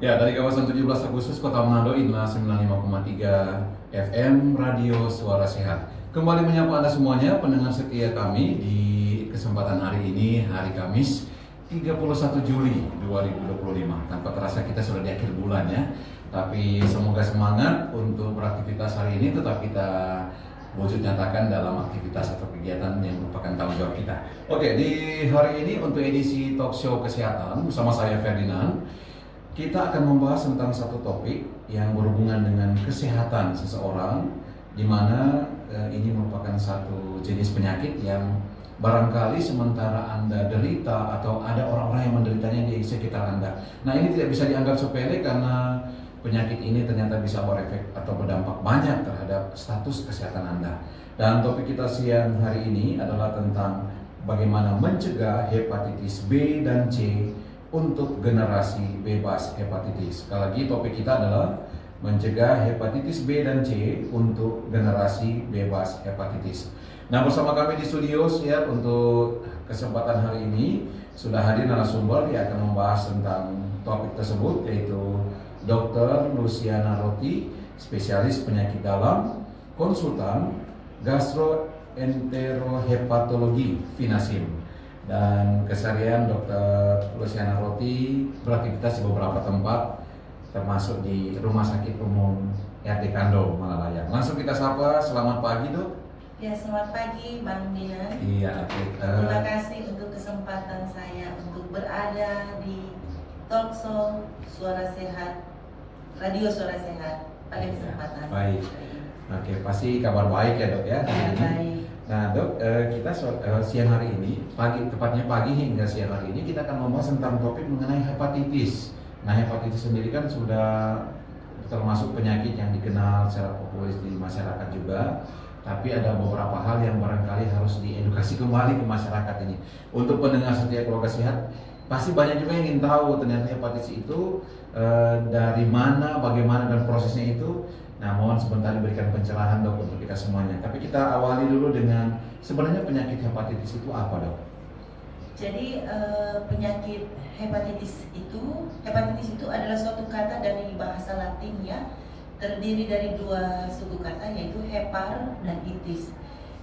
Ya, dari kawasan 17 Agustus Kota Manado, Inilah 95,3 FM Radio Suara Sehat. Kembali menyapa Anda semuanya, pendengar setia kami di kesempatan hari ini, hari Kamis 31 Juli 2025. Tanpa terasa kita sudah di akhir bulan ya. Tapi semoga semangat untuk beraktivitas hari ini tetap kita wujud nyatakan dalam aktivitas atau kegiatan yang merupakan tanggung jawab kita. Oke, di hari ini untuk edisi talk show kesehatan bersama saya Ferdinand, kita akan membahas tentang satu topik yang berhubungan dengan kesehatan seseorang, di mana ini merupakan satu jenis penyakit yang barangkali sementara Anda derita atau ada orang-orang yang menderitanya di sekitar Anda. Nah, ini tidak bisa dianggap sepele karena penyakit ini ternyata bisa berefek atau berdampak banyak terhadap status kesehatan Anda. Dan topik kita siang hari ini adalah tentang bagaimana mencegah hepatitis B dan C untuk generasi bebas hepatitis. Sekali lagi topik kita adalah mencegah hepatitis B dan C untuk generasi bebas hepatitis. Nah, bersama kami di studio siap untuk kesempatan hari ini sudah hadir narasumber yang akan membahas tentang topik tersebut, yaitu Dr. Luciana Roti, spesialis penyakit dalam, konsultan gastroenterohepatologi FINASIM. Dan keseharian Dr. Luciana Roti beraktivitas di beberapa tempat, termasuk di Rumah Sakit Umum RD Kando, Malalaya. Langsung kita sapa, selamat pagi Dok. Ya, selamat pagi Bang Dinan. Iya, Terima kasih untuk kesempatan saya untuk berada di talk show Suara Sehat, Radio Suara Sehat pada kesempatan. Baik. Oke, pasti kabar baik ya Dok ya. Ya, baik. Nah Dok, kita siang hari ini, tepatnya pagi hingga siang hari ini kita akan membahas tentang topik mengenai hepatitis. Nah, hepatitis sendiri kan sudah termasuk penyakit yang dikenal secara populer di masyarakat juga. Tapi ada beberapa hal yang barangkali harus diedukasi kembali ke masyarakat ini. Untuk pendengar setia keluarga sehat, pasti banyak juga yang ingin tahu ternyata hepatitis itu dari mana, bagaimana dan prosesnya itu. Nah, mohon sebentar diberikan pencerahan Dok untuk kita semuanya. Tapi kita awali dulu dengan sebenarnya penyakit hepatitis itu apa Dok? Jadi penyakit hepatitis itu adalah suatu kata dari bahasa Latin ya, terdiri dari dua suku kata yaitu hepar dan itis.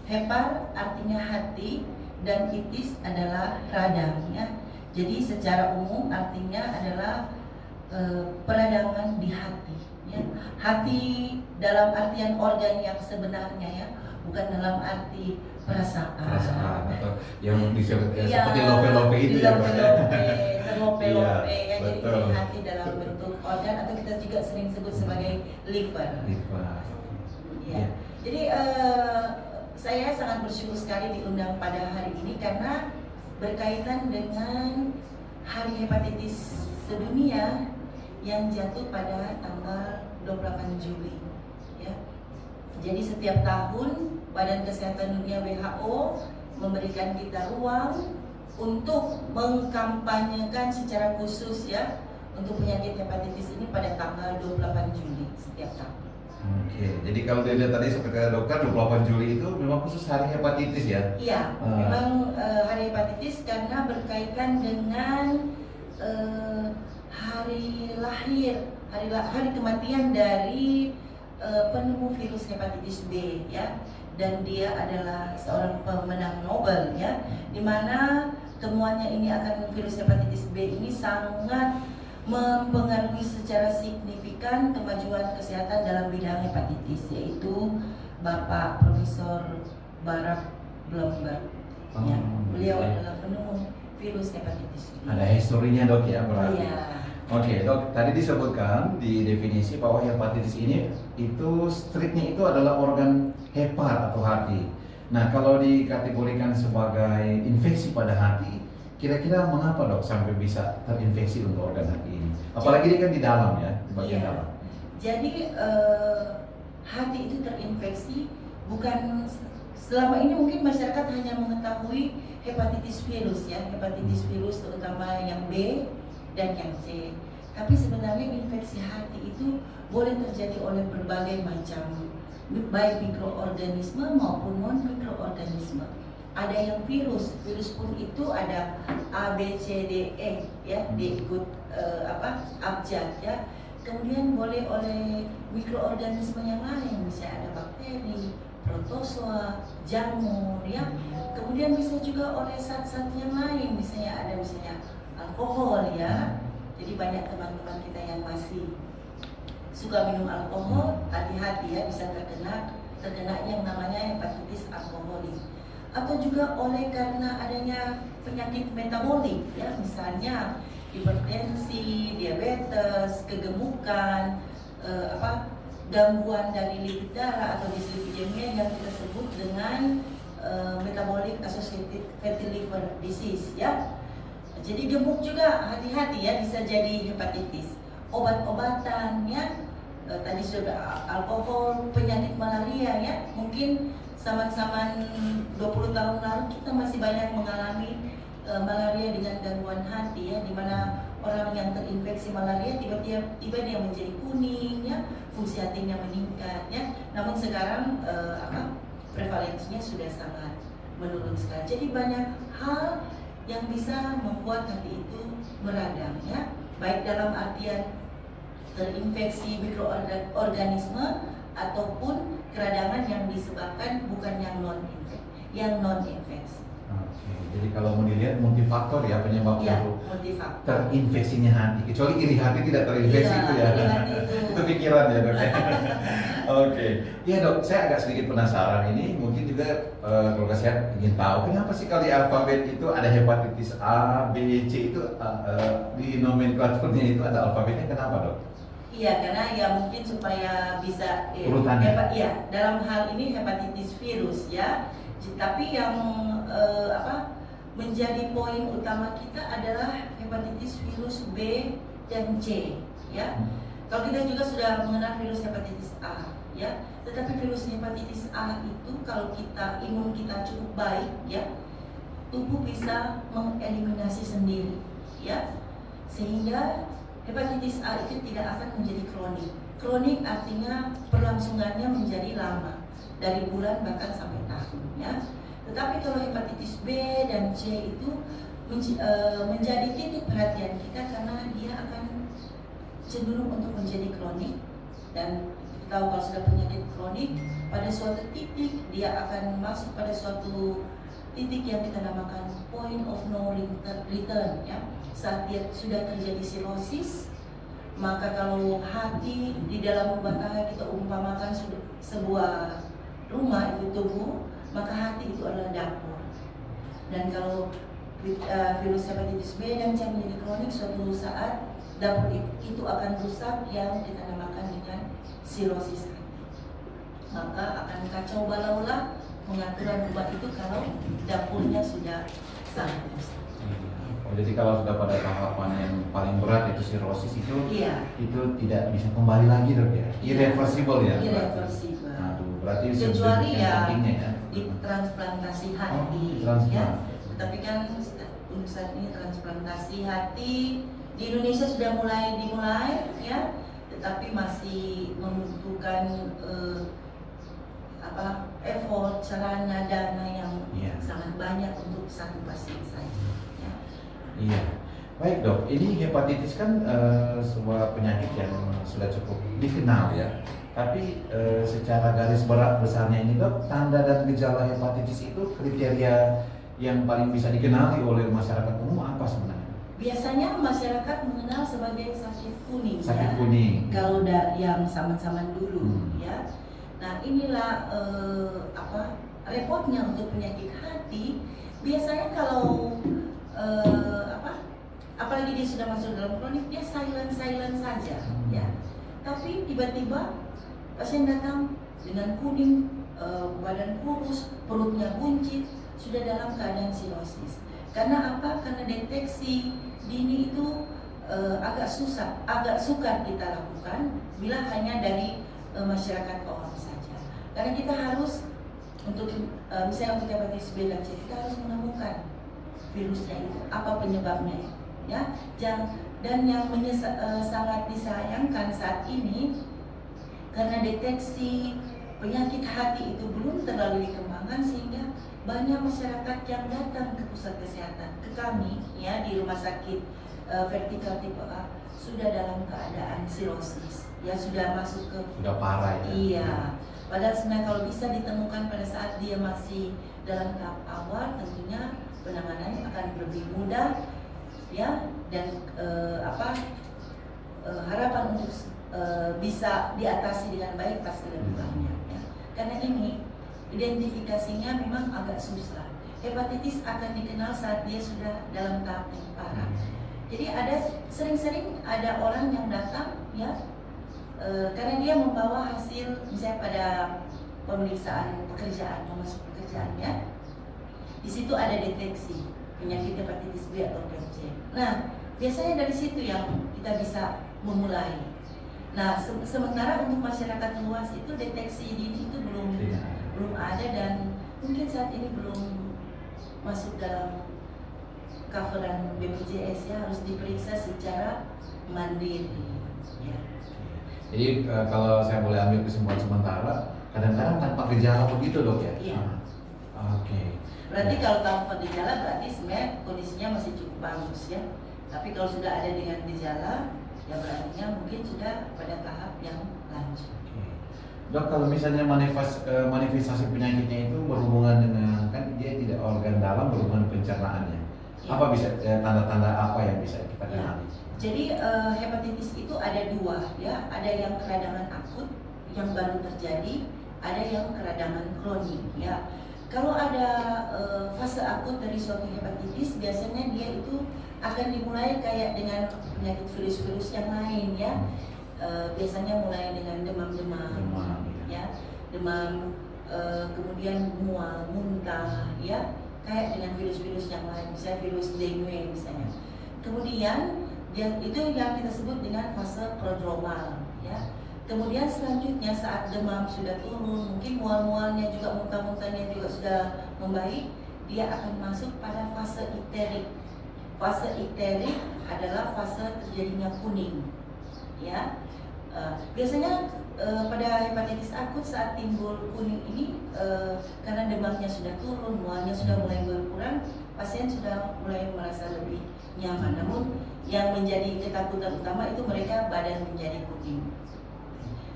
Hepar artinya hati dan itis adalah radang ya. Jadi secara umum artinya adalah peradangan di hati ya. Hati dalam artian organ yang sebenarnya ya, bukan dalam arti perasaan Atau yang disebut ya, seperti love itu ya Dok ya. terlope Iya, ya. Jadi betul. ini hati dalam bentuk organ atau kita juga sering sebut sebagai liver. Ya. Jadi saya sangat bersyukur sekali diundang pada hari ini karena berkaitan dengan Hari Hepatitis Sedunia yang jatuh pada tanggal 28 Juli ya. Jadi setiap tahun Badan Kesehatan Dunia WHO memberikan kita ruang untuk mengkampanyekan secara khusus ya untuk penyakit hepatitis ini pada tanggal 28 Juli setiap tahun. Oke, jadi kalau dilihat tadi seperti dokter 28 Juli itu memang khusus hari hepatitis ya? Iya, memang hari hepatitis karena berkaitan dengan hari lahir, hari kematian dari penemu virus hepatitis B ya, dan dia adalah seorang pemenang Nobel ya, di mana temuannya ini akan virus hepatitis B ini sangat mempengaruhi secara signifikan kemajuan kesehatan dalam bidang hepatitis, yaitu Bapak Profesor Barack Blumberg ya, beliau adalah penemu virus hepatitis B. Ada historinya Dok ya berarti? Iya. Oke Dok, tadi disebutkan di definisi bahwa hepatitis ini itu strippnya itu adalah organ hepar atau hati. Nah, kalau dikategorikan sebagai infeksi pada hati, kira-kira mengapa Dok sampai bisa terinfeksi untuk organ hati ini? Apalagi dia kan di dalam ya, di bagian Iya. dalam. Jadi hati itu terinfeksi bukan selama ini mungkin masyarakat hanya mengetahui hepatitis virus ya, hepatitis virus terutama yang B dan yang C. Tapi sebenarnya infeksi hati itu boleh terjadi oleh berbagai macam baik mikroorganisme maupun non mikroorganisme. ada yang virus pun itu ada A B C D E ya, D ikut abjad ya. Kemudian boleh oleh mikroorganisme yang lain, misalnya ada bakteri, protozoa, jamur ya. Kemudian bisa juga oleh zat-zat yang lain, misalnya ada alkohol ya. Jadi banyak teman-teman kita yang masih suka minum alkohol, hati-hati ya, bisa terkena yang namanya hepatitis alkoholik. Atau juga oleh karena adanya penyakit metabolik ya, misalnya hipertensi, diabetes, kegemukan, gangguan dari lipid darah atau dislipidemia yang kita sebut dengan metabolic associated fatty liver disease ya. Jadi gemuk juga hati-hati ya, bisa jadi hepatitis. Obat-obatan ya, tadi sudah alkohol, penyakit malaria ya, mungkin zaman-zaman 20 tahun lalu kita masih banyak mengalami malaria dengan gangguan hati ya, dimana orang yang terinfeksi malaria tiba-tiba dia menjadi kuning ya, fungsi hatinya meningkat ya. Namun sekarang prevalensinya sudah sangat menurun sekali. Jadi banyak hal yang bisa membuat hati itu meradang ya, baik dalam artian terinfeksi mikroorganisme ataupun keradangan yang disebabkan bukan yang non infeksi. Oke, jadi kalau mau dilihat multifaktor ya penyebab multifaktor terinfeksinya hati, kecuali iri hati tidak terinfeksi itu ya. Itu pikiran ya dok. Oke, ya dok, saya agak sedikit penasaran ini, mungkin juga kalau saya ingin tahu kenapa sih kalau di alfabet itu ada hepatitis A, B, C itu di nomenklaturnya itu ada alfabetnya, kenapa dok? Iya, karena ya mungkin supaya bisa urutannya. Dalam hal ini hepatitis virus ya. Tapi yang menjadi poin utama kita adalah hepatitis virus B dan C ya. Kalau kita juga sudah mengenal virus hepatitis A ya, tetapi virus hepatitis A itu kalau imun kita cukup baik ya, tubuh bisa mengeliminasi sendiri ya, sehingga hepatitis A itu tidak akan menjadi kronik. Kronik artinya perlangsungannya menjadi lama, dari bulan bahkan sampai tahun ya. Tetapi kalau hepatitis B dan C itu menjadi titik perhatian kita karena dia akan cenderung untuk menjadi kronik, dan kita tahu kalau sudah penyakit kronik pada suatu titik dia akan masuk pada suatu titik yang kita namakan point of no return ya. Saat dia sudah terjadi sirosis, maka kalau hati di dalam rumah tangga kita umpamakan sebuah rumah itu tubuh, maka hati itu adalah dapur. Dan kalau virus hepatitis B dan C menjadi kronik, suatu saat dapur itu akan rusak yang kita namakan dengan sirosis hati. Maka akan kacau balaulah pengaturan rumah itu kalau dapurnya sudah sangat rusak. Jadi kalau sudah pada tahapan yang paling berat itu sirosis itu tidak bisa kembali lagi dok ya, irreversible ya. Irreversible. Aduh, berarti kecuali ya ya di transplantasi hati ya. Tapi kan untuk saat ini transplantasi hati di Indonesia sudah dimulai ya, tetapi masih membutuhkan effort, sarana, dana yang sangat banyak untuk satu pasien saja. Iya, baik dok. Ini hepatitis kan sebuah penyakit yang sudah cukup dikenal ya. Tapi secara garis besarnya ini dok, tanda dan gejala hepatitis itu kriteria yang paling bisa dikenali oleh masyarakat umum apa sebenarnya? Biasanya masyarakat mengenal sebagai sakit kuning. Sakit kuning. Kalau yang zaman-zaman dulu ya. Nah inilah repotnya untuk penyakit hati. Biasanya kalau apalagi dia sudah masuk dalam kronik, dia silent saja ya. Tapi tiba-tiba pasien datang dengan kuning, badan kurus, perutnya buncit, sudah dalam keadaan sirosis. Karena apa? Karena deteksi dini itu agak sukar kita lakukan bila hanya dari masyarakat awam saja. Karena kita harus misalnya untuk hepatitis B dan C, kita harus menemukan virusnya itu, apa penyebabnya ya. Dan yang sangat disayangkan saat ini, karena deteksi penyakit hati itu belum terlalu dikembangkan sehingga banyak masyarakat yang datang ke pusat kesehatan, ke kami ya di rumah sakit vertikal tipe A sudah dalam keadaan sirosis, ya sudah masuk ke sudah parah ya. Iya. Padahal sebenarnya kalau bisa ditemukan pada saat dia masih dalam tahap awal, tentunya penanganannya akan lebih mudah ya, dan harapan untuk bisa diatasi dengan baik pasti lebih banyak ya. Karena ini identifikasinya memang agak susah. Hepatitis akan dikenal saat dia sudah dalam tahap yang parah. Jadi sering-sering ada orang yang datang ya, karena dia membawa hasil misalnya pada pemeriksaan pekerjaan, memasuk pekerjaannya, di situ ada deteksi penyakit hepatitis B atau C. Nah, biasanya dari situ yang kita bisa memulai. Nah, sementara untuk masyarakat luas itu deteksi dini itu belum ada, dan mungkin saat ini belum masuk dalam coveran BPJS ya, harus diperiksa secara mandiri ya. Jadi kalau saya boleh ambil kesimpulan sementara, kadang-kadang tanpa gejala begitu dok ya? Iya. Oke. Berarti kalau tanpa gejala berarti sebenarnya kondisinya masih cukup bagus ya. Tapi kalau sudah ada dengan gejala, ya berarti mungkin sudah pada tahap yang lanjut. Dok, kalau misalnya manifestasi penyakitnya itu berhubungan dengan, kan dia tidak organ dalam, berhubungan pencernaannya. Ya. Apa bisa tanda-tanda apa yang bisa kita Ya. kenali? Jadi hepatitis itu ada dua ya, ada yang keradangan akut yang baru terjadi, ada yang keradangan kronik ya. Kalau ada fase akut dari suatu hepatitis, biasanya dia itu akan dimulai kayak dengan penyakit virus-virus yang lain ya. Biasanya mulai dengan demam-demam ya, demam, kemudian mual, muntah ya, kayak dengan virus-virus yang lain, misalnya virus dengue misalnya. Kemudian itu yang kita sebut dengan fase prodromal ya. Kemudian selanjutnya saat demam sudah turun, mungkin mual-mualnya juga, muntah-muntahnya juga sudah membaik, dia akan masuk pada fase ikterik. Fase ikterik adalah fase terjadinya kuning ya. Biasanya pada hepatitis akut saat timbul kuning ini karena demamnya sudah turun, mualnya sudah mulai berkurang, pasien sudah mulai merasa lebih nyaman. Namun yang menjadi ketakutan utama itu mereka badan menjadi kuning.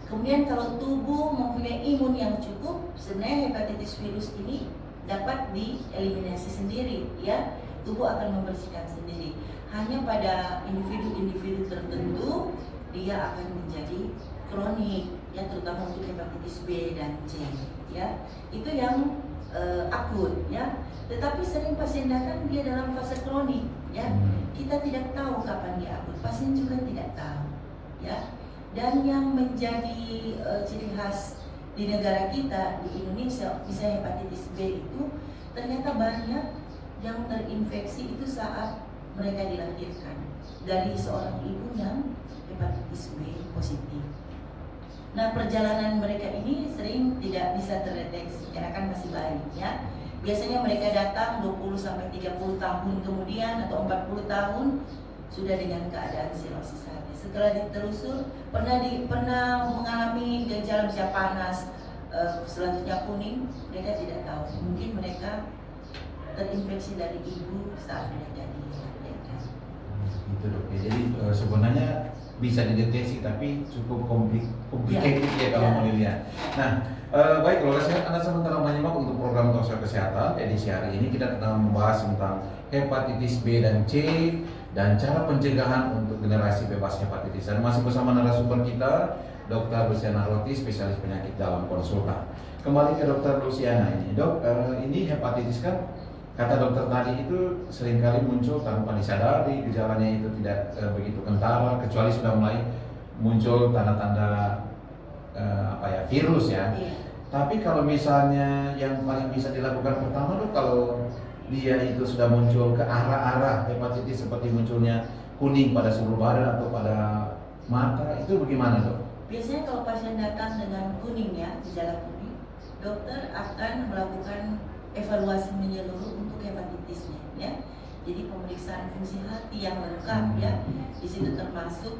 Kemudian kalau tubuh mempunyai imun yang cukup, sebenarnya hepatitis virus ini dapat dieliminasi sendiri ya. Tubuh akan membersihkan sendiri. Hanya pada individu-individu tertentu dia akan menjadi kronik ya, terutama untuk hepatitis B dan C ya. Itu yang akut ya. Tetapi sering pasien datang dia dalam fase kronik ya. Kita tidak tahu kapan dia akut, pasien juga tidak tahu ya. Dan yang menjadi ciri khas di negara kita, di Indonesia, misalnya hepatitis B itu ternyata banyak yang terinfeksi itu saat mereka dilahirkan dari seorang ibu yang hepatitis B positif. Nah, perjalanan mereka ini sering tidak bisa terdeteksi karena kan masih bayi ya. Biasanya mereka datang 20-30 tahun kemudian atau 40 tahun sudah dengan keadaan sirosis hati. Setelah ditelusur pernah mengalami gejala bisa panas, selanjutnya kuning, mereka tidak tahu. Mungkin mereka terinfeksi dari ibu saat mereka dilahirkan. Gitu dok. Jadi sebenarnya bisa dideteksi tapi cukup complicated ya kalau mau dilihat. Nah, baik, kalau Anda sementara menyimak untuk program Talkshow Kesehatan edisi hari ini, kita akan membahas tentang hepatitis B dan C dan cara pencegahan untuk generasi bebas hepatitis. Dan masih bersama narasumber kita, Dr. Luciana Roti, spesialis penyakit dalam konsultan. Kembali ke Dr. Luciana ini, dok, ini hepatitis kan kata dokter tadi itu seringkali muncul tanpa disadari, gejalanya itu tidak begitu kentara, kecuali sudah mulai muncul tanda-tanda virus ya. Tapi kalau misalnya yang paling bisa dilakukan pertama tuh kalau dia itu sudah muncul ke arah-arah hepatitis seperti munculnya kuning pada seluruh badan atau pada mata, itu bagaimana dok? Biasanya kalau pasien datang dengan kuning ya, gejala kuning, dokter akan melakukan evaluasi menyeluruh untuk hepatitisnya ya. Jadi pemeriksaan fungsi hati yang lengkap ya. Di situ termasuk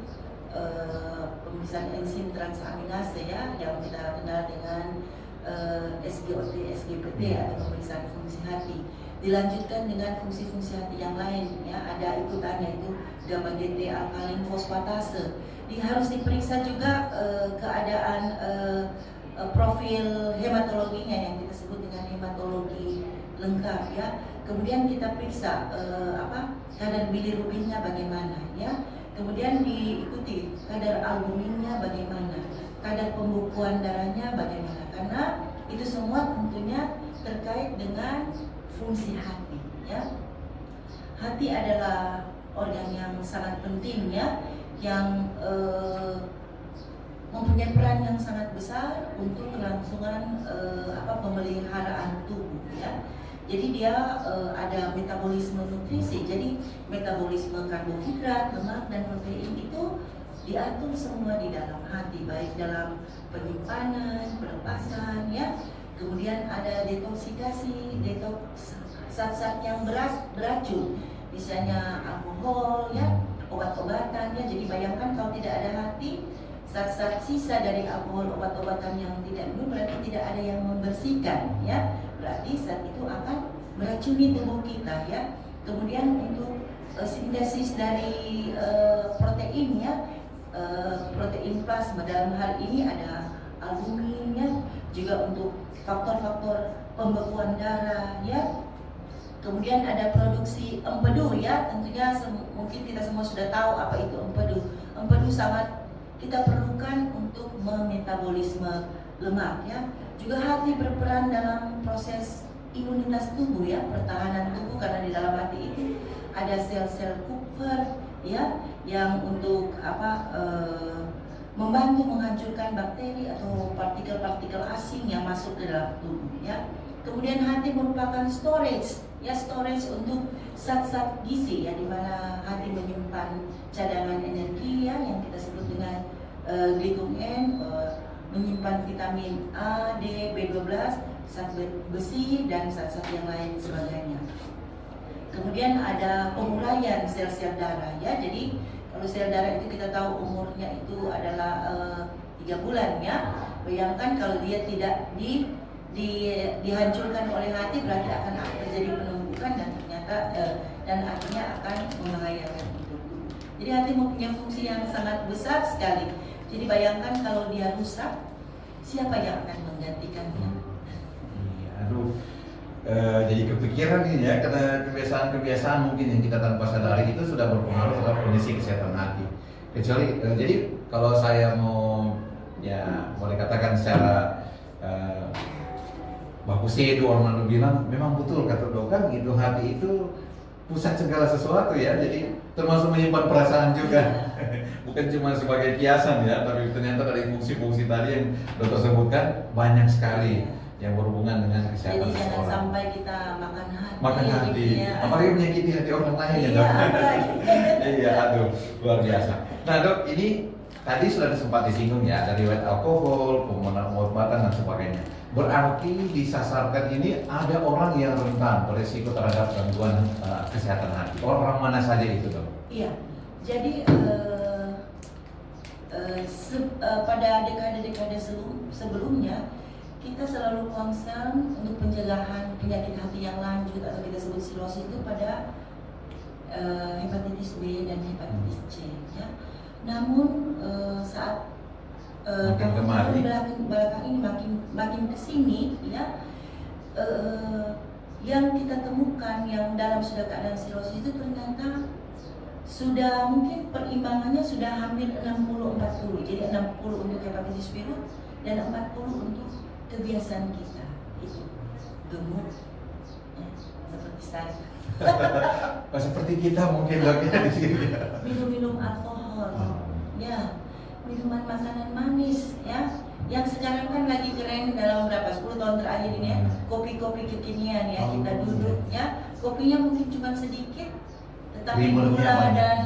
pemeriksaan enzim transaminase ya, yang kita kenal dengan SGOT, SGPT atau pemeriksaan fungsi hati. Dilanjutkan dengan fungsi-fungsi hati yang lain ya, ada ikutannya itu gamma GT alkalin fosfatase. Harus diperiksa juga keadaan profil hematologinya yang kita sebut dengan hematologi lengkap ya. Kemudian kita periksa kadar bilirubinnya bagaimana ya. Kemudian diikuti kadar albuminnya bagaimana, kadar pembukuan darahnya bagaimana. Karena itu semua tentunya terkait dengan fungsi hati ya. Hati adalah organ yang sangat penting ya, yang mempunyai peran yang sangat besar untuk kelangsungan pemeliharaan tubuh ya. Jadi dia ada metabolisme nutrisi, jadi metabolisme karbohidrat, lemak dan protein itu diatur semua di dalam hati, baik dalam penyimpanan, pelepasan ya. Kemudian ada detoksikasi, detoks zat-zat yang beracun, misalnya alkohol ya, obat-obatan ya. Jadi bayangkan kalau tidak ada hati, zat-zat sisa dari alkohol, obat-obatan yang tidak minum berarti tidak ada yang membersihkan ya. Berarti zat itu akan meracuni tubuh kita ya. Kemudian untuk sintesis dari protein ya, protein plasma dalam hal ini ada albumin ya, juga untuk faktor-faktor pembekuan darah ya. Kemudian ada produksi empedu ya, tentunya mungkin kita semua sudah tahu apa itu empedu. Empedu sangat kita perlukan untuk memetabolisme lemak ya. Juga hati berperan dalam proses imunitas tubuh ya, pertahanan tubuh, karena di dalam hati itu ada sel-sel Kupfer ya, yang untuk membantu menghancurkan bakteri atau partikel-partikel asing yang masuk ke dalam tubuh ya. Kemudian hati merupakan storage ya, storage untuk zat-zat gizi ya, di mana hati menyimpan cadangan energi ya, yang kita sebut dengan glikogen, menyimpan vitamin A, D, B12, zat besi dan zat-zat yang lain sebagainya. Kemudian ada penguraian sel-sel darah ya. Jadi kalau sel darah itu kita tahu umurnya itu adalah 3 bulan ya. Bayangkan kalau dia tidak dihancurkan oleh hati, berarti akan terjadi penumbukan dan ternyata dan akhirnya akan membahayakan hidup. Jadi hati mempunyai fungsi yang sangat besar sekali. Jadi bayangkan kalau dia rusak, siapa yang akan menggantikannya? Aduh, jadi kepikiran nih ya, karena kebiasaan-kebiasaan mungkin yang kita tanpa sadari itu sudah berpengaruh terhadap kondisi kesehatan hati. Kecuali, jadi kalau saya mau ya boleh katakan secara Bapak Sedo orang bilang memang betul kata Dokan gitu, hati itu pusat segala sesuatu ya, jadi termasuk menyimpan perasaan juga. Bukan cuma sebagai kiasan ya, tapi ternyata dari fungsi-fungsi tadi yang dokter sebutkan banyak sekali yang berhubungan dengan kesehatan jadi seseorang. Jangan sampai kita makan hati, ya. apalagi menyakiti hati orang lain ya Iya, dok. Iya, aduh, luar biasa. Nah dok, ini tadi sudah sempat disinggung ya, dari riwayat alkohol, penggunaan obat-obatan dan sebagainya. Berarti disasarkan ini ada orang yang rentan beresiko terhadap gangguan kesehatan hati. Orang mana saja itu dok? Iya, jadi pada dekade-dekade sebelumnya kita selalu concern untuk pencegahan penyakit hati yang lanjut atau kita sebut sirosis itu pada hepatitis B dan hepatitis C ya. Namun saat belakang ini makin kesini ya, yang kita temukan yang dalam sudah keadaan sirosis itu ternyata sudah mungkin perimbangannya sudah hampir 60-40. Jadi 60 untuk hepatitis virus dan 40 untuk kebiasaan kita itu gemuk ya, seperti saya. Seperti kita mungkin dok ya di sini. Minum alkohol, ya, minuman makanan manis ya. Yang sekarang kan lagi keren dalam berapa 10 tahun terakhir ini ya, kopi-kopi kekinian ya, kita duduk ya, kopinya mungkin cuma sedikit, tetapi gula dan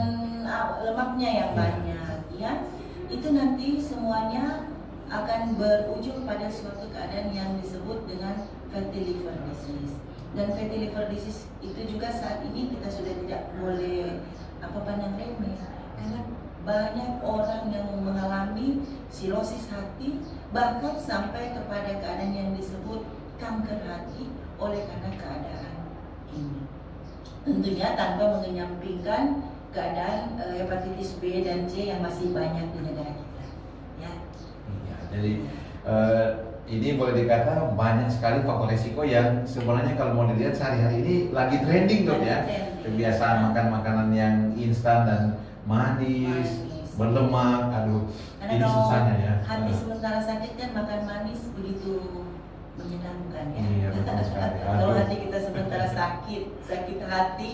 lemaknya yang banyak ya. Itu nanti semuanya akan berujung pada suatu keadaan yang disebut dengan fatty liver disease. Dan fatty liver disease itu juga saat ini kita sudah tidak boleh pandang remeh, karena banyak orang yang mengalami sirosis hati, bahkan sampai kepada keadaan yang disebut kanker hati oleh karena keadaan ini. Tentunya tanpa mengenyampingkan keadaan hepatitis B dan C yang masih banyak di negara kita. Ya. Iya, jadi ini boleh dikata banyak sekali faktor resiko yang sebenarnya kalau mau dilihat sehari-hari ini lagi trending dok ya. Kebiasaan makan makanan yang instan dan manis, berlemak, aduh. Karena Ini kalau susahnya ya. hati sementara sakit kan makan manis begitu menyenangkan ya. Iya, betul sekali. Kalau Aduh. hati kita sementara sakit hati,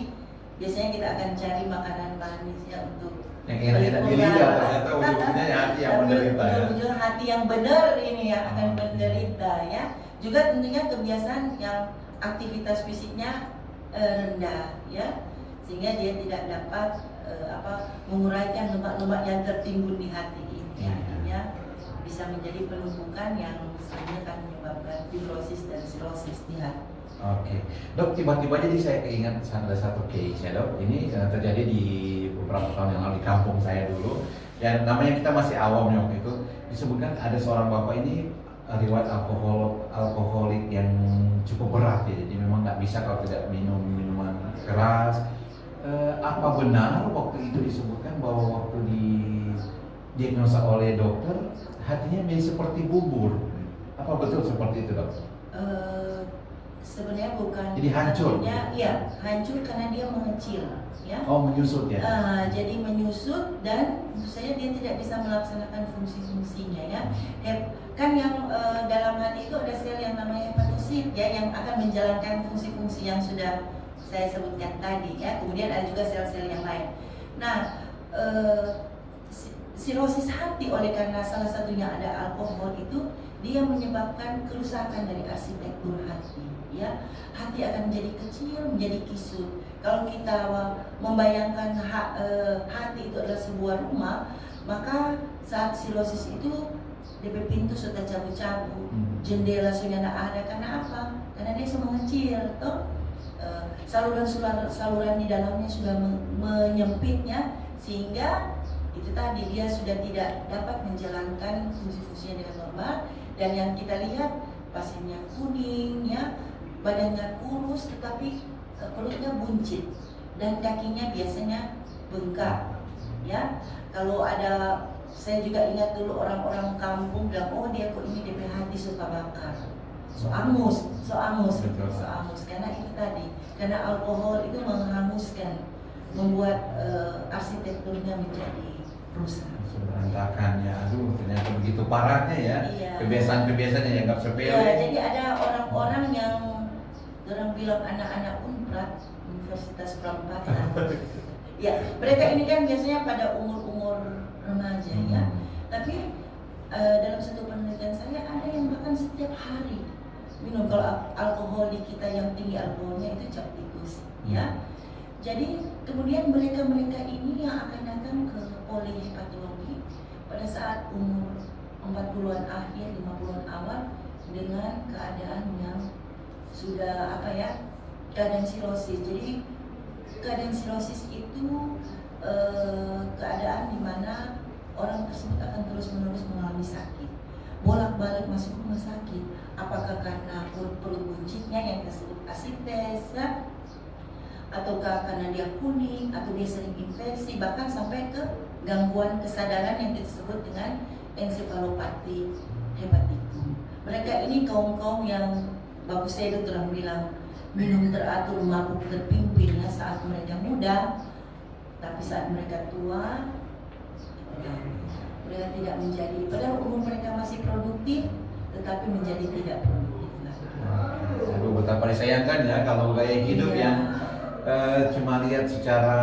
biasanya kita akan cari makanan manis ya untuk Yang enak-enak di lidah ternyata ujung-ujungnya ya hati yang menderita ya. Ujung hati yang benar ini yang akan Oh, menderita ya. Juga tentunya kebiasaan yang aktivitas fisiknya rendah ya, sehingga dia tidak dapat menguraikan lemak-lemak yang tertimbun di hati ini. Akhirnya bisa menjadi penumpukan yang sebenarnya akan menyebabkan fibrosis dan sirosis di hati. Oke, dok tiba-tiba jadi saya keingat ada satu case ya dok. Ini terjadi di beberapa tahun yang lalu di kampung saya dulu. Dan namanya kita masih awam ya waktu itu. Disebutkan ada seorang bapak ini riwayat alkoholik yang cukup berat ya. Jadi memang nggak bisa kalau tidak minum minuman keras. Apa benar waktu itu disebutkan bahwa waktu didiagnosa oleh dokter hatinya menjadi seperti bubur? Apa betul seperti itu dok? Sebenarnya bukan. Jadi hancur. Iya, hancur karena dia mengecil, ya. Oh, menyusut ya. Jadi menyusut dan tentu saja dia tidak bisa melaksanakan fungsi-fungsinya ya. Kan yang dalam hati itu ada sel yang namanya hepatosit ya, yang akan menjalankan fungsi-fungsi yang sudah saya sebutkan tadi ya. Kemudian ada juga sel-sel yang lain. Nah, sirosis hati oleh karena salah satunya ada alkohol itu dia menyebabkan kerusakan dari arsitektur hati ya. Hati akan menjadi kecil, menjadi kisut. Kalau kita membayangkan hati itu adalah sebuah rumah, maka saat sirosis itu DP pintu sudah cabut-cabut, jendela sudah tidak ada. Karena apa? Karena dia semua mengecil toh. Saluran di dalamnya sudah menyempitnya, sehingga itu tadi dia sudah tidak dapat menjalankan fungsi-fungsinya dengan normal. Dan yang kita lihat pasiennya kuning ya, badannya kurus tetapi perutnya buncit dan kakinya biasanya bengkak ya. Kalau ada, saya juga ingat dulu orang-orang kampung bilang, oh dia kok ini DP hati suka bakar, so angus karena itu tadi, karena alkohol itu menghanguskan, membuat arsitekturnya menjadi rusak. Berantakan ya, aduh ternyata begitu parahnya ya. Iya. Kebiasaan-kebiasaan yang nggak sepele. Ya, jadi ada orang-orang yang orang bilang anak-anak Unpad, Universitas Perampatan. Ya, mereka ini kan biasanya pada umur-umur remaja ya. Tapi dalam satu penelitian saya ada yang bahkan setiap hari minum. Kalau alkohol di kita yang tinggi alkoholnya itu cap tikus ya. Jadi kemudian mereka ini yang akan datang ke polihepatologi pada saat umur 40-an akhir, 50-an awal dengan keadaan yang sudah keadaan sirosis. Jadi keadaan sirosis itu keadaan di mana orang tersebut akan terus-menerus mengalami sakit, bolak-balik masuk rumah sakit. Apakah karena perut buncitnya yang disebut asites ya, ataukah karena dia kuning, atau dia sering infeksi, bahkan sampai ke gangguan kesadaran yang disebut dengan ensefalopati hepatikum. Mereka ini kaum-kaum yang bagus saya itu orang bilang minum teratur, mabuk terpimpin ya saat mereka muda, tapi saat mereka tua mereka tidak menjadi, padahal umur mereka masih produktif tetapi menjadi tidak produktif lagi. Aduh, betapa disayangkan ya kalau gaya hidup yang cuma lihat secara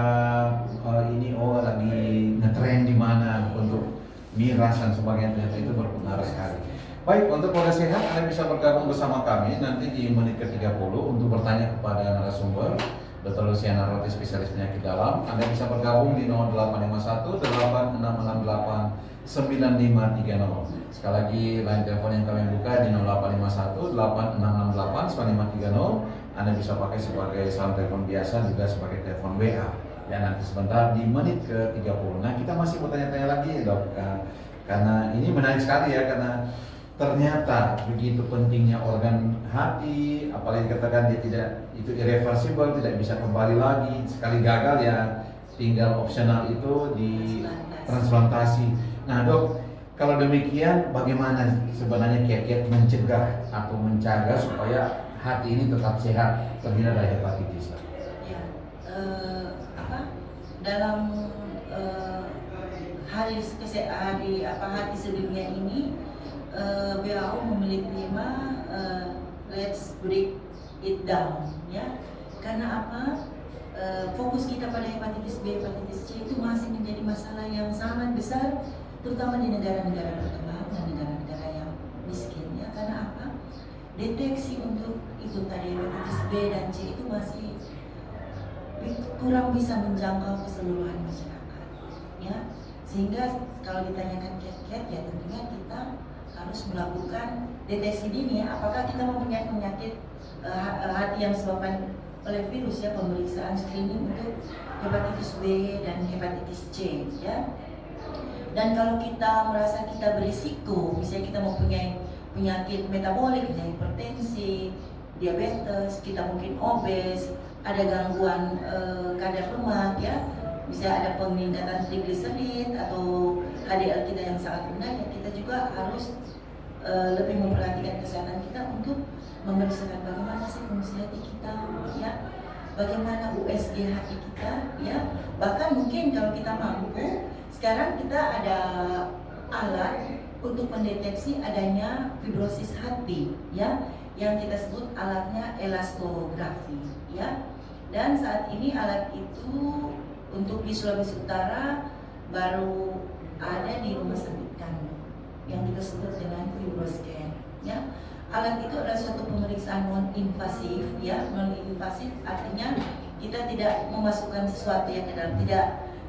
ini lagi ngetren di mana untuk miras dan sebagainya, ternyata itu berpengaruh sekali. Baik, untuk Polda Sehat Anda bisa bergabung bersama kami nanti di menit ke-30 untuk bertanya kepada narasumber Dr. Luciana Roti, spesialis penyakit dalam. Anda bisa bergabung di 0851 8668 9530. Sekali lagi line telepon yang kami buka di 0851 8668 9530. Anda bisa pakai sebagai salam telepon biasa juga sebagai telepon WA. Ya nanti sebentar di menit ke-30. Nah kita masih mau tanya-tanya lagi dok, karena ini menarik sekali ya, karena ternyata begitu pentingnya organ hati, apalagi dikatakan dia tidak, itu irreversible, tidak bisa kembali lagi, sekali gagal ya tinggal opsional itu di transplantasi. Nah dok, kalau demikian bagaimana sebenarnya kiat-kiat mencegah atau mencegah supaya hati ini tetap sehat terhindar dari hepatitis? Ya, dalam hati sedunia ini, WHO memiliki tema let's break it down, ya. Karena apa? Fokus kita pada hepatitis B, hepatitis C itu masih menjadi masalah yang sangat besar, terutama di negara-negara berkembang dan negara-negara yang miskin, ya. Karena apa? Deteksi untuk itu tadi hepatitis B dan C itu masih kurang bisa menjangkau keseluruhan masyarakat, ya. Sehingga kalau ditanyakan kiat-kiat, ya tentunya kita harus melakukan deteksi dini, ya. Apakah kita mempunyai penyakit hati yang disebabkan oleh virus, ya, pemeriksaan screening untuk hepatitis B dan hepatitis C, ya. Dan kalau kita merasa kita berisiko, misalnya kita mempunyai penyakit metabolik, misalnya hipertensi, diabetes, kita mungkin obes, ada gangguan kadar lemak, ya, bisa ada peningkatan trigliserid atau HDL kita yang sangat rendah, ya, kita juga harus lebih memperhatikan kesehatan kita untuk memeriksakan bagaimana sih fungsi hati kita, ya, bagaimana USG hati kita, ya. Bahkan mungkin kalau kita mampu, sekarang kita ada alat untuk mendeteksi adanya fibrosis hati, ya, yang kita sebut alatnya elastografi, ya. Dan saat ini alat itu untuk di Sulawesi Utara baru ada di Rumah Sakit Kando yang kita sebut dengan FibroScan, ya. Alat itu adalah suatu pemeriksaan non invasif, ya. Non invasif artinya kita tidak memasukkan sesuatu yang ke dalam,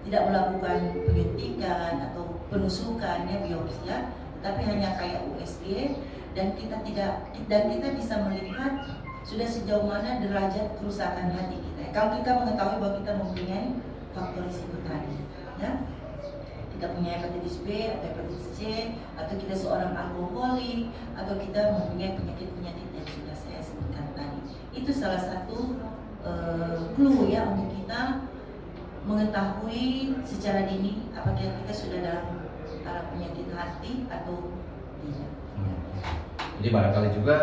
tidak melakukan penyuntikan atau penusukan, ya, biopsi, ya, tapi hanya kayak USG, dan kita bisa melihat sudah sejauh mana derajat kerusakan hati kita. Kalau kita mengetahui bahwa kita mempunyai faktor risiko tadi, ya, kita punya hepatitis B atau hepatitis C, atau kita seorang alkoholik, atau kita mempunyai penyakit-penyakit yang sudah saya sebutkan tadi. Itu salah satu clue, ya, untuk kita mengetahui secara dini apakah kita sudah dalam taraf penyakit hati atau tidak. Jadi barangkali juga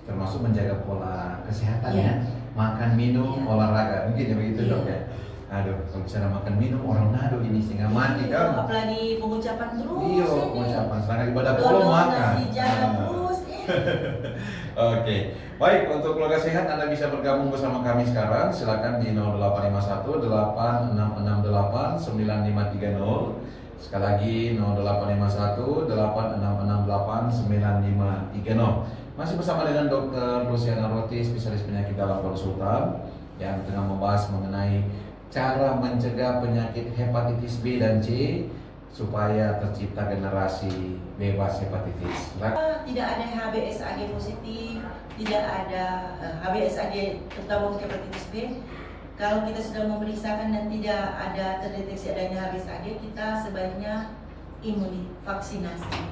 termasuk menjaga pola kesehatan, ya, makan, minum, olahraga, mungkin ya begitu, dok, ya. Aduh, kalau bicara makan minum, orang nado ini sehingga mati, kan? Apalagi pengucapan terus. Iya, pengucapan. Sedangkan ibadah polo makan. Nasi jalan terus. Oke, baik, untuk keluarga sehat Anda bisa bergabung bersama kami sekarang. Silakan di 0851 8668 9530. Sekali lagi 0851 8668 9530. Masih bersama dengan Dr. Luciana Roti, spesialis penyakit dalam konsultan, yang tengah membahas mengenai cara mencegah penyakit hepatitis B dan C supaya tercipta generasi bebas hepatitis. Tidak ada HBsAg positif, tidak ada HBsAg terutama untuk hepatitis B. Kalau kita sudah memeriksakan dan tidak ada terdeteksi adanya HBsAg, kita sebaiknya vaksinasi,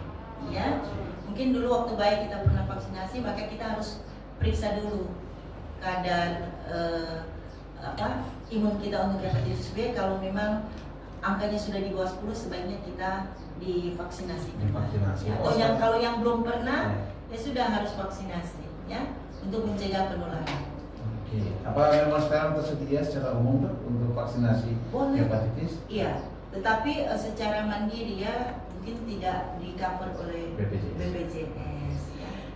ya. Mungkin dulu waktu bayi kita pernah vaksinasi, maka kita harus periksa dulu kadar imun kita untuk hepatitis B. Kalau memang angkanya sudah di bawah 10, sebaiknya kita divaksinasi. Ya. Atau kalau yang belum pernah, ya sudah harus vaksinasi, ya, untuk mencegah penularan. Oke. Apa memang sekarang tersedia secara umum, tuh, untuk vaksinasi hepatitis? Iya, tetapi secara mandiri, ya, mungkin tidak di cover oleh BPJS.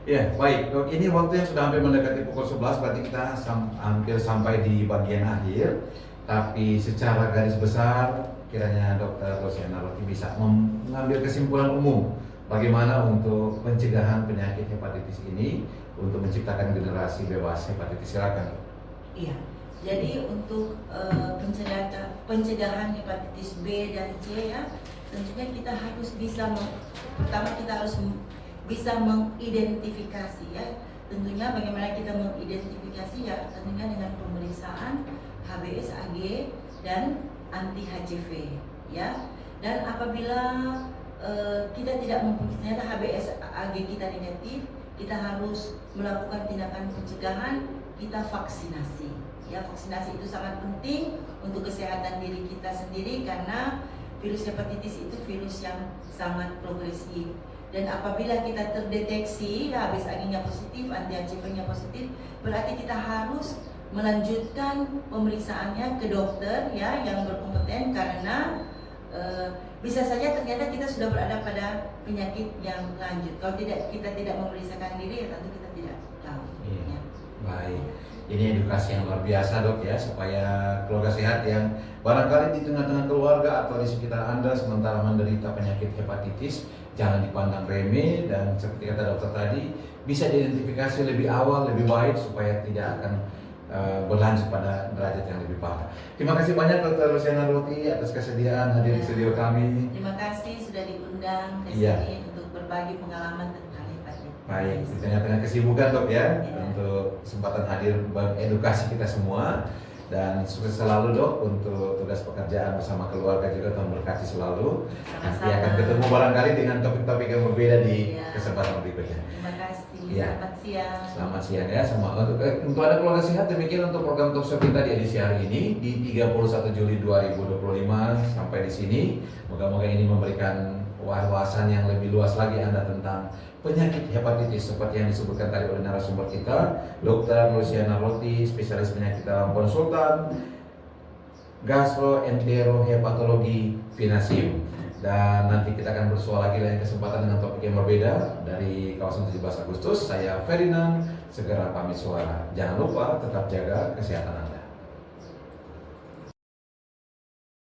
Ya, baik. Dok, ini waktunya sudah hampir mendekati pukul 11, berarti kita hampir sampai di bagian akhir. Tapi secara garis besar, kiranya Dr. Luciana Roti bisa mengambil kesimpulan umum bagaimana untuk pencegahan penyakit hepatitis ini untuk menciptakan generasi bebas hepatitis. Silakan. Iya. Jadi untuk pencegahan hepatitis B dan C, ya, tentunya kita harus pertama kita harus bisa mengidentifikasi, ya. Tentunya bagaimana kita mengidentifikasi, ya, tentunya dengan pemeriksaan HBsAg dan anti HIV, ya. Dan apabila kita tidak mempunyai HBS AG kita negatif, kita harus melakukan tindakan pencegahan, kita vaksinasi. Ya, vaksinasi itu sangat penting untuk kesehatan diri kita sendiri karena virus hepatitis itu virus yang sangat progresif. Dan apabila kita terdeteksi HBS AG-nya positif, anti HIV-nya positif, berarti kita harus melanjutkan pemeriksaannya ke dokter ya yang berkompeten karena bisa saja ternyata kita sudah berada pada penyakit yang lanjut. Kalau kita tidak memeriksakan diri, ya tentu kita tidak tahu. Iya. Ya. Baik. Ini edukasi yang luar biasa dok ya, supaya keluarga sehat yang barangkali di tengah-tengah keluarga atau di sekitar Anda sementara menderita penyakit hepatitis, jangan dipandang remeh dan seperti kata dokter tadi, bisa diidentifikasi lebih awal, lebih baik supaya tidak akan berlanjut pada derajat yang lebih parah. Terima kasih banyak Dr. Luciana Roti atas kesediaan hadir di studio kami. Terima kasih sudah diundang ke Iya. sini untuk berbagi pengalaman tentang hepatitis. Baik, di tengah-tengah kesibukan dok ya, Ya. untuk kesempatan hadir edukasi kita semua. Dan sukses selalu dok untuk tugas pekerjaan bersama keluarga juga, Tuhan berkati selalu. Nanti Sama-sama. akan ketemu barangkali dengan topik-topik yang berbeda di Ya. kesempatan berikutnya. Terima kasih. Ya. Selamat siang. Selamat siang ya semua. Untuk Anda keluarga sehat, demikian untuk program talk show kita di edisi hari ini di 31 Juli 2025 sampai di sini. Moga-moga ini memberikan wawasan yang lebih luas lagi Anda tentang penyakit hepatitis seperti yang disebutkan tadi oleh narasumber kita, Dr. Luciana Roti, spesialis penyakit dalam konsultan gastroenterohepatologi Vinasium. Dan nanti kita akan bersua lagi lain kesempatan dengan topik yang berbeda dari kawasan 17 Agustus. Saya Ferdinand, segera pamit suara. Jangan lupa tetap jaga kesehatan Anda.